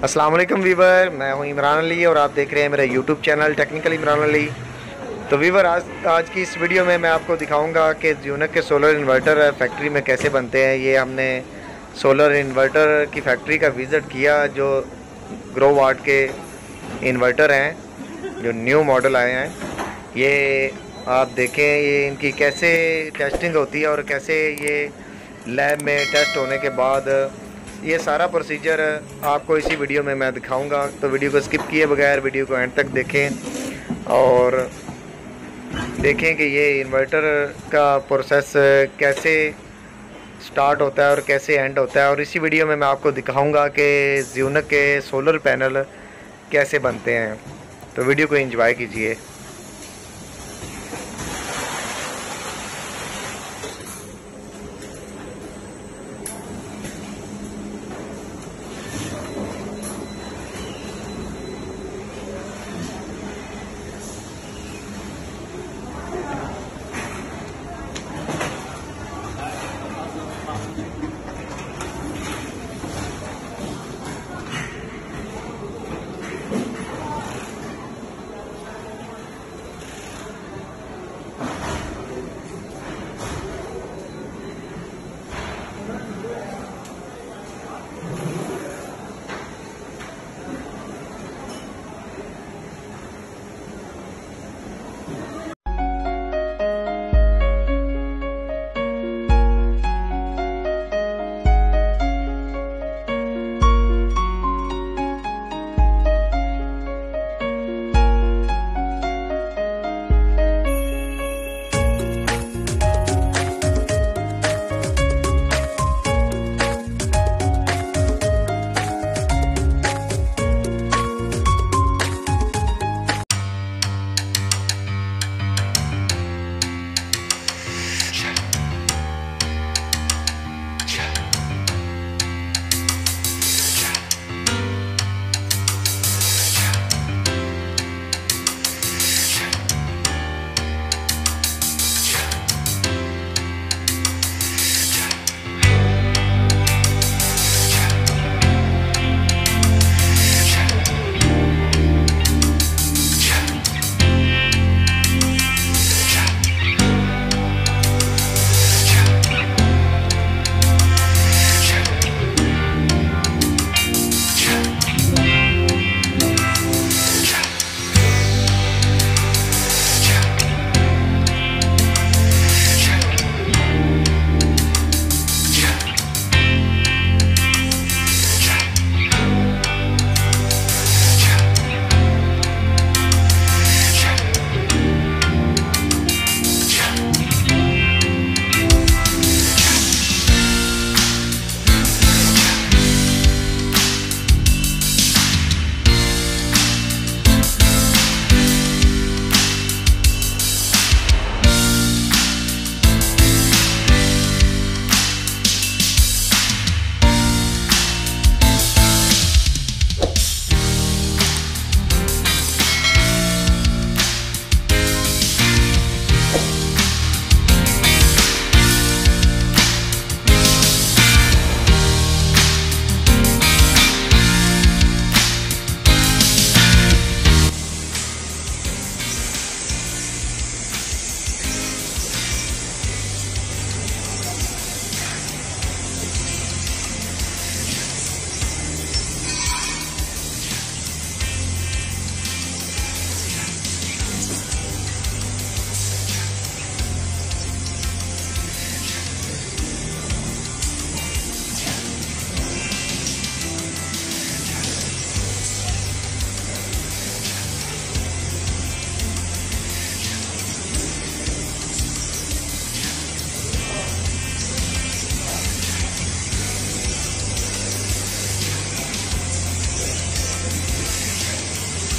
अस्सलाम वालेकुम वीवर, मैं हूं इमरान अली और आप देख रहे हैं मेरा YouTube channel technical Imran Ali. तो वीवर आज की इस वीडियो में मैं आपको दिखाऊंगा कि ज़्यूनक के सोलर इन्वर्टर फैक्ट्री में कैसे बनते हैं। ये हमने सोलर इन्वर्टर की फैक्ट्री का विज़िट किया जो ग्रो वाट के इन्वर्टर हैं जो न्यू मॉडल आए हैं। ये आप देखें ये इनकी कैसे टेस्टिंग होती है और कैसे ये लैब में टेस्ट होने के बाद ये सारा प्रोसीजर आपको इसी वीडियो में मैं दिखाऊंगा। तो वीडियो को स्किप किए बगैर वीडियो को एंड तक देखें और देखें कि ये इन्वर्टर का प्रोसेस कैसे स्टार्ट होता है और कैसे एंड होता है। और इसी वीडियो में मैं आपको दिखाऊंगा कि ज़्यूनक के सोलर पैनल कैसे बनते हैं। तो वीडियो को एंजॉय कीजिए।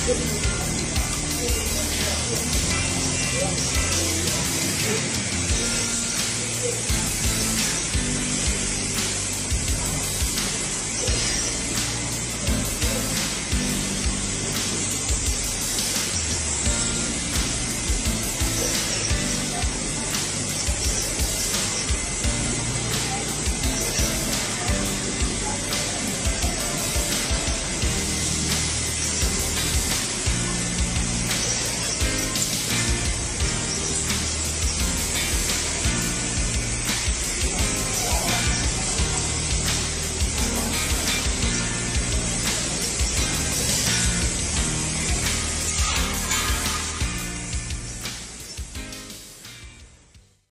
Good.